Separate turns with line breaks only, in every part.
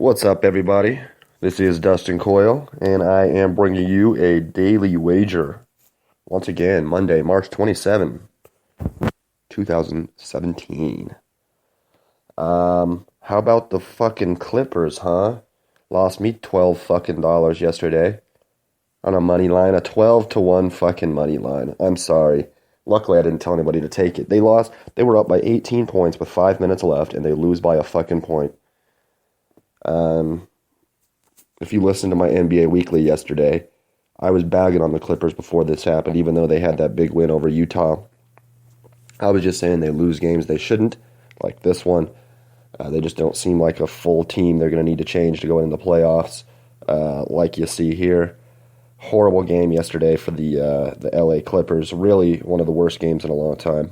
What's up, everybody? This is Dustin Coyle, and I am bringing you a daily wager. Once again, Monday, March 27, 2017. How about the fucking Clippers, huh? Lost me $12 fucking dollars yesterday on a money line, a 12-1 fucking money line. I'm sorry. Luckily, I didn't tell anybody to take it. They lost. They were up by 18 points with 5 minutes left, and they lose by a fucking point. If you listened to my NBA Weekly yesterday, I was bagging on the Clippers before this happened, even though they had that big win over Utah. I was just saying they lose games they shouldn't, like this one. They just don't seem like a full team they're going to need to change to go into the playoffs, like you see here. Horrible game yesterday for the LA Clippers. Really one of the worst games in a long time.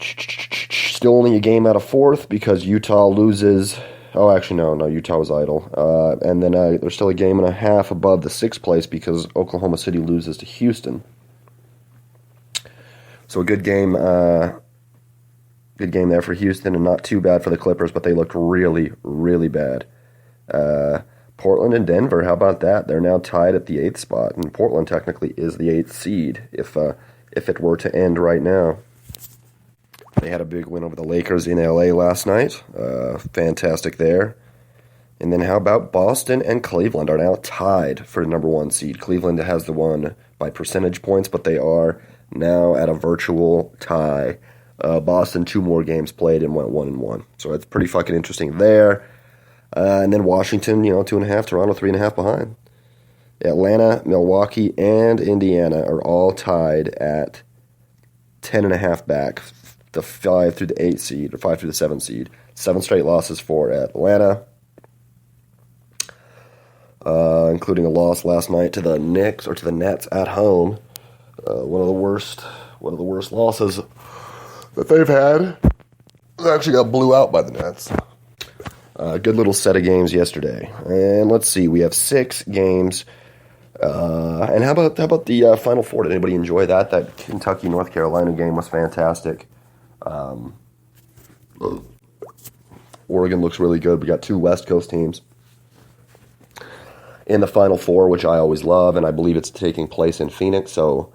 Still only a game out of fourth because Utah loses. Oh, actually, no, Utah was idle. And then there's still a game and a half above the sixth place because Oklahoma City loses to Houston. So a good game there for Houston, and not too bad for the Clippers, but they looked really, really bad. Portland and Denver, how about that? They're now tied at the 8th spot, and Portland technically is the 8th seed if it were to end right now. They had a big win over the Lakers in LA last night. Fantastic there. And then how about Boston and Cleveland are now tied for the number 1 seed. Cleveland has the one by percentage points, but they are now at a virtual tie. Boston, 2 more games played and went 1-1. So it's pretty fucking interesting there. And then Washington, 2.5, Toronto 3.5 behind. Atlanta, Milwaukee, and Indiana are all tied at 10.5 back. The 5 through the 8th seed, or 5 through the 7th seed. 7 straight losses for Atlanta, including a loss last night to the Knicks, or to the Nets at home. One of the worst losses that they've had. They actually got blew out by the Nets. Good little set of games yesterday. And let's see, we have 6 games. And how about the Final Four? Did anybody enjoy that? That Kentucky-North Carolina game was fantastic. Oregon looks really good. We got 2 West Coast teams in the Final Four, which I always love, and I believe it's taking place in Phoenix, so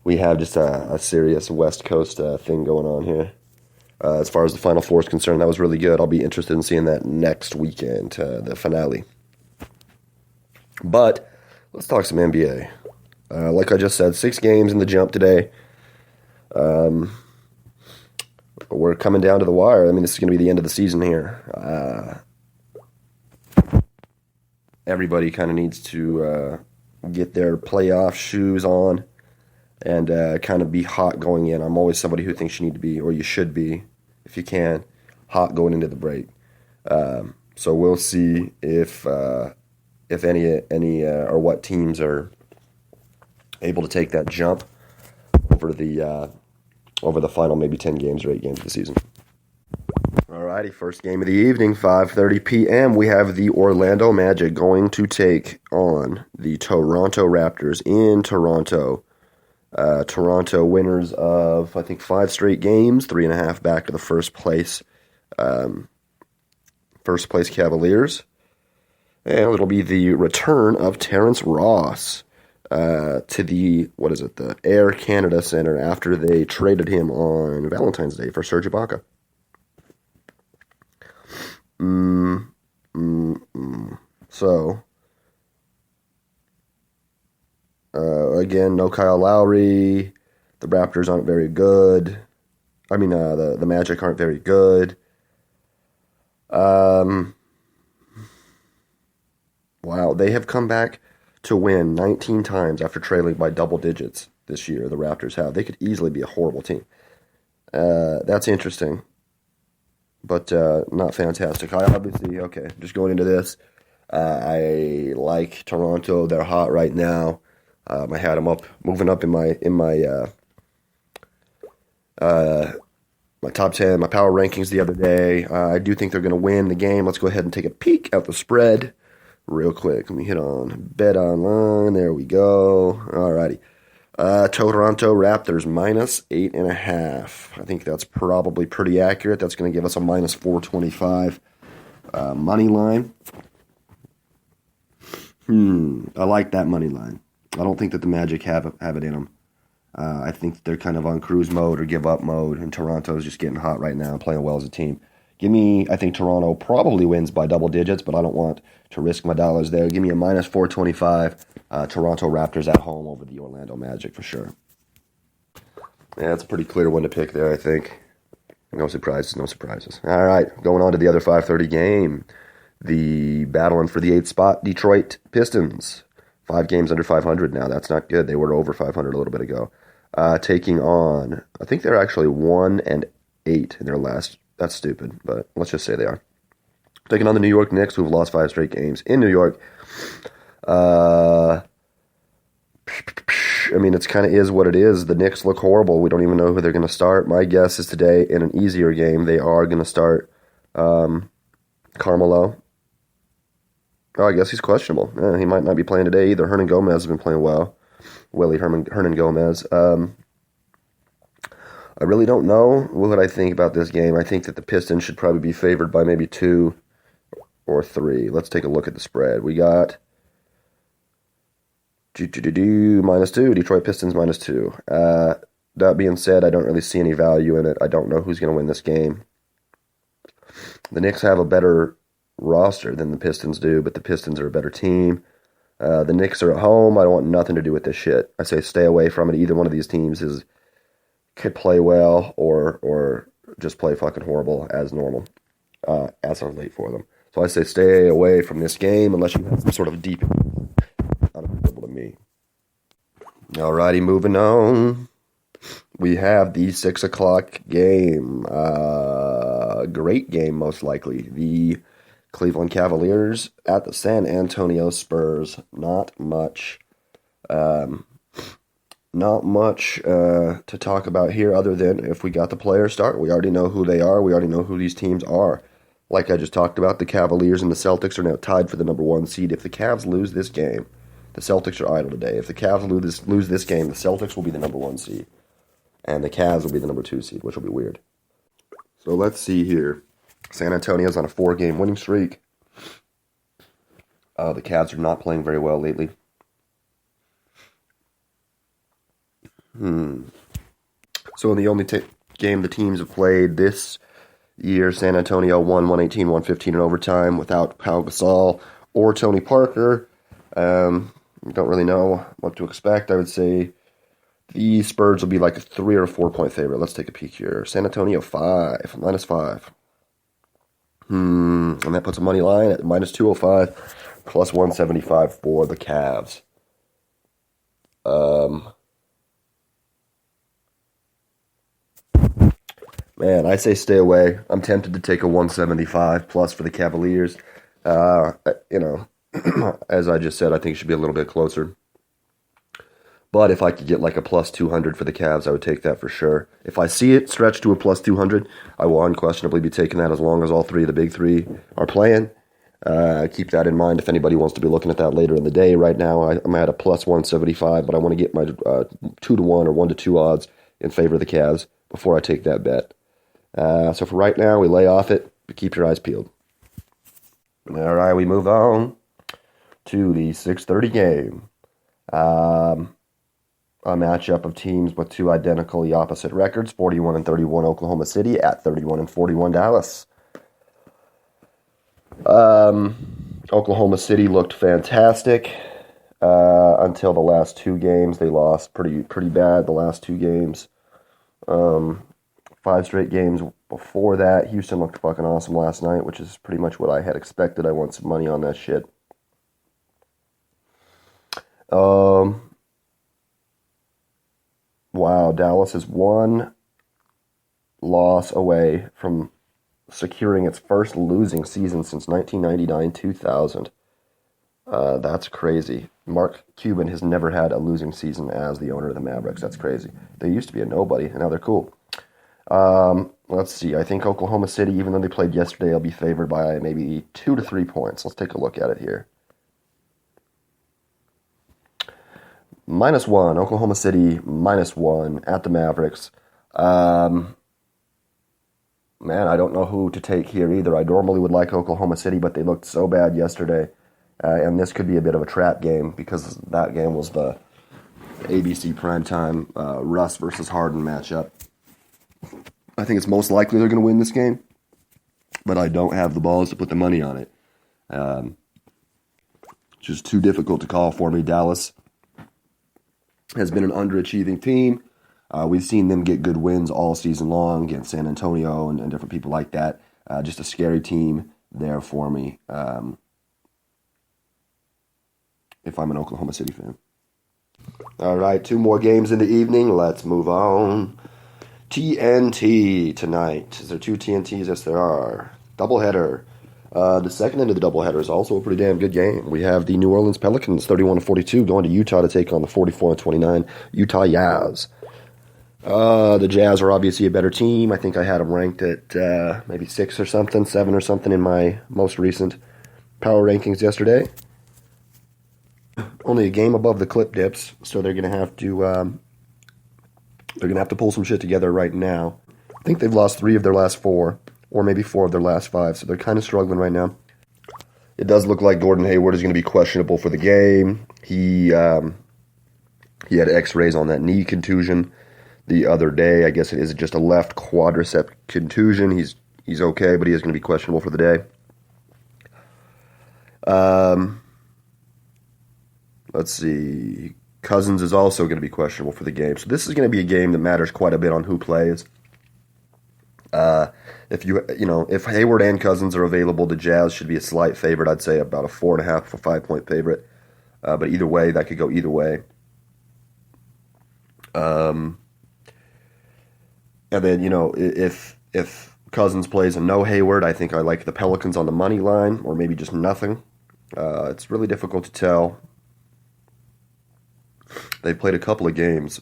we have just a serious West Coast thing going on here. As far as the Final Four is concerned, that was really good. I'll be interested in seeing that next weekend, the finale. But let's talk some NBA. Like I just said, 6 games in the jump today. We're coming down to the wire. I mean, this is going to be the end of the season here. Everybody kind of needs to get their playoff shoes on and kind of be hot going in. I'm always somebody who thinks you need to be, or you should be, if you can, hot going into the break. So we'll see if any or what teams are able to take that jump over the final maybe 10 games or 8 games of the season. Alrighty, first game of the evening, 5:30 p.m. We have the Orlando Magic going to take on the Toronto Raptors in Toronto. Toronto winners of, I think, 5 straight games, 3.5 back to the first place Cavaliers. And it'll be the return of Terrence Ross to the Air Canada Center after they traded him on Valentine's Day for Serge Ibaka. So, again, no Kyle Lowry. The Raptors aren't very good. I mean, the Magic aren't very good. Wow, they have come back to win 19 times after trailing by double digits this year. The Raptors have. They could easily be a horrible team. That's interesting, but not fantastic. I obviously, just going into this, I like Toronto. They're hot right now. I had them moving up in my top 10, my power rankings the other day. I do think they're going to win the game. Let's go ahead and take a peek at the spread real quick. Let me hit on Bet Online. There we go. Alrighty. Toronto Raptors minus 8.5. I think that's probably pretty accurate. That's going to give us a minus 425 money line. I like that money line. I don't think that the Magic have it in them. I think they're kind of on cruise mode or give up mode, and Toronto's just getting hot right now, playing well as a team. I think Toronto probably wins by double digits, but I don't want to risk my dollars there. Give me a minus 425 Toronto Raptors at home over the Orlando Magic for sure. Yeah, it's a pretty clear one to pick there, I think. No surprises, no surprises. All right, going on to the other 5:30 game. The battling for the 8th spot, Detroit Pistons. 5 games under 500 now. That's not good. They were over 500 a little bit ago. Taking on, I think they're actually 1-8 in their last. That's stupid, but let's just say they are. Taking on the New York Knicks, who have lost 5 straight games in New York. I mean, it's kind of is what it is. The Knicks look horrible. We don't even know who they're going to start. My guess is today, in an easier game, they are going to start Carmelo. Oh, I guess he's questionable. He might not be playing today either. Hernan Gomez has been playing well. Hernan Gomez. I really don't know what I think about this game. I think that the Pistons should probably be favored by maybe 2 or 3. Let's take a look at the spread. We got -2. Detroit Pistons -2. That being said, I don't really see any value in it. I don't know who's going to win this game. The Knicks have a better roster than the Pistons do, but the Pistons are a better team. The Knicks are at home. I don't want nothing to do with this shit. I say stay away from it. Either one of these teams could play well or just play fucking horrible as normal, as of late for them. So I say stay away from this game unless you have some sort of deep unavailable to me. Alrighty, moving on. We have the 6 o'clock game. Great game, most likely. The Cleveland Cavaliers at the San Antonio Spurs. Not much to talk about here other than if we got the players start. We already know who they are. We already know who these teams are. Like I just talked about, the Cavaliers and the Celtics are now tied for the number 1 seed. If the Cavs lose this game, the Celtics are idle today. If the Cavs lose this game, the Celtics will be the number 1 seed. And the Cavs will be the number 2 seed, which will be weird. So let's see here. San Antonio's on a 4-game winning streak. The Cavs are not playing very well lately. So in the only game the teams have played this year, San Antonio won 118-115 in overtime without Pau Gasol or Tony Parker. Don't really know what to expect. I would say the Spurs will be like a 3 or a 4 point favorite. Let's take a peek here. San Antonio -5. And that puts a money line at -205, plus 175 for the Cavs. Man, I say stay away. I'm tempted to take a 175 plus for the Cavaliers. As I just said, I think it should be a little bit closer. But if I could get like a plus 200 for the Cavs, I would take that for sure. If I see it stretch to a plus 200, I will unquestionably be taking that as long as all 3 of the big 3 are playing. Keep that in mind if anybody wants to be looking at that later in the day. Right now, I'm at a plus 175, but I want to get my 2-1 or 1-2 odds in favor of the Cavs before I take that bet. So for right now, we lay off it, but keep your eyes peeled. All right, we move on to the 6:30 game. A matchup of teams with 2 identically opposite records, 41-31 Oklahoma City at 31-41 Dallas. Oklahoma City looked fantastic until the last 2 games. They lost pretty bad the last 2 games. 5 straight games before that. Houston looked fucking awesome last night, which is pretty much what I had expected. I want some money on that shit. Wow, Dallas is 1 loss away from securing its first losing season since 1999-2000. That's crazy. Mark Cuban has never had a losing season as the owner of the Mavericks. That's crazy. They used to be a nobody, and now they're cool. Let's see. I think Oklahoma City, even though they played yesterday, will be favored by maybe 2 to 3 points. Let's take a look at it here. -1, Oklahoma City -1 at the Mavericks. Man, I don't know who to take here either. I normally would like Oklahoma City, but they looked so bad yesterday. And this could be a bit of a trap game because that game was the ABC primetime Russ versus Harden matchup. I think it's most likely they're going to win this game, but I don't have the balls to put the money on it. It's just too difficult to call for me. Dallas has been an underachieving team. We've seen them get good wins all season long against San Antonio and different people like that. Just a scary team there for me if I'm an Oklahoma City fan. All right, 2 more games in the evening. Let's move on. TNT tonight. Is there 2 TNTs? Yes, there are. Doubleheader. The second end of the doubleheader is also a pretty damn good game. We have the New Orleans Pelicans, 31-42, going to Utah to take on the 44-29 Utah Jazz. The Jazz are obviously a better team. I think I had them ranked at maybe 6 or something, 7 or something in my most recent power rankings yesterday. Only a game above the Clip Dips, so they're gonna have to pull some shit together right now. I think they've lost 3 of their last 4, or maybe 4 of their last 5, so they're kind of struggling right now. It does look like Gordon Hayward is going to be questionable for the game. He had X-rays on that knee contusion the other day. I guess it is just a left quadricep contusion. He's okay, but he is going to be questionable for the day. Let's see. Cousins is also going to be questionable for the game. So this is going to be a game that matters quite a bit on who plays. If Hayward and Cousins are available, the Jazz should be a slight favorite. I'd say about a 4.5 or 5-point favorite. But either way, that could go either way. And then, if Cousins plays and no Hayward, I think I like the Pelicans on the money line, or maybe just nothing. It's really difficult to tell. They've played a couple of games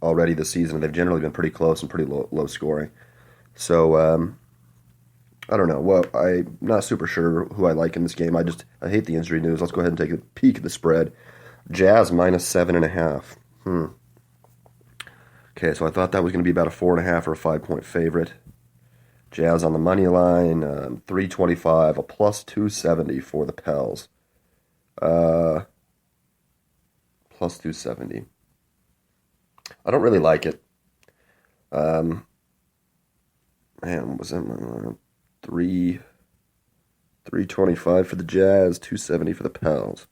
already this season, and they've generally been pretty close and pretty low scoring. So, I don't know. Well, I'm not super sure who I like in this game. I hate the injury news. Let's go ahead and take a peek at the spread. Jazz -7.5. Okay, so I thought that was going to be about a 4.5 or a 5-point favorite. Jazz on the money line, 325, a +270 for the Pels. +270. I don't really like it. Man, what was that? 325 for the Jazz, 270 for the Pels.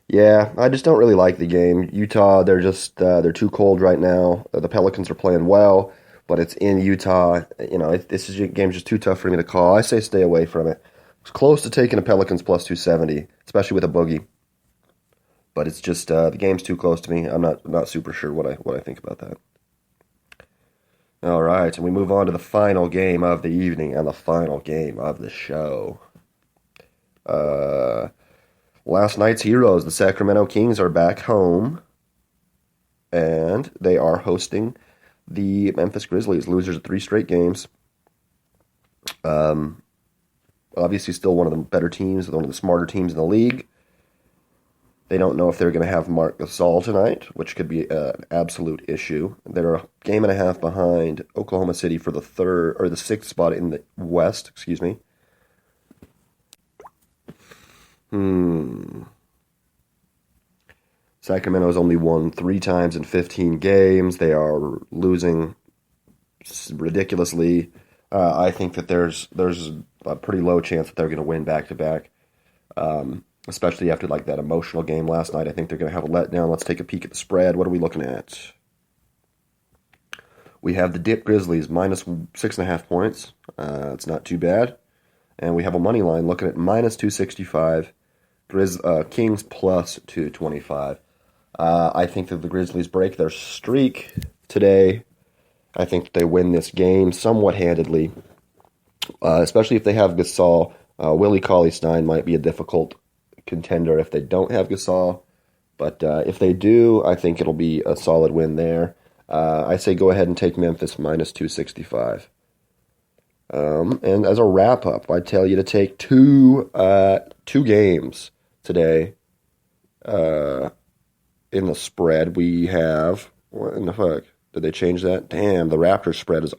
Yeah, I just don't really like the game. Utah, they're too cold right now. The Pelicans are playing well, but it's in Utah. This game's just too tough for me to call. I say stay away from it. It's close to taking a Pelicans +270, especially with a boogie. But it's just the game's too close to me. I'm not super sure what I think about that. All right, and we move on to the final game of the evening and the final game of the show. Last night's heroes, the Sacramento Kings, are back home, and they are hosting the Memphis Grizzlies, losers of 3 straight games. Obviously still one of the better teams, one of the smarter teams in the league. They don't know if they're going to have Marc Gasol tonight, which could be an absolute issue. They're a game and a half behind Oklahoma City for the 6th spot in the West, excuse me. Sacramento's only won 3 times in 15 games. They are losing ridiculously. I think that there's a pretty low chance that they're going to win back-to-back, especially after that emotional game last night. I think they're going to have a letdown. Let's take a peek at the spread. What are we looking at? We have the Dip Grizzlies -6.5 points. It's not too bad. And we have a money line looking at -265. Kings +225. I think that the Grizzlies break their streak today. I think they win this game somewhat handedly, especially if they have Gasol. Willie Cauley-Stein might be a difficult contender if they don't have Gasol, but if they do, I think it'll be a solid win there. I say go ahead and take Memphis -265. And as a wrap-up, I tell you to take two games today In the spread, we have, what in the fuck? Did they change that? Damn, the Raptors spread is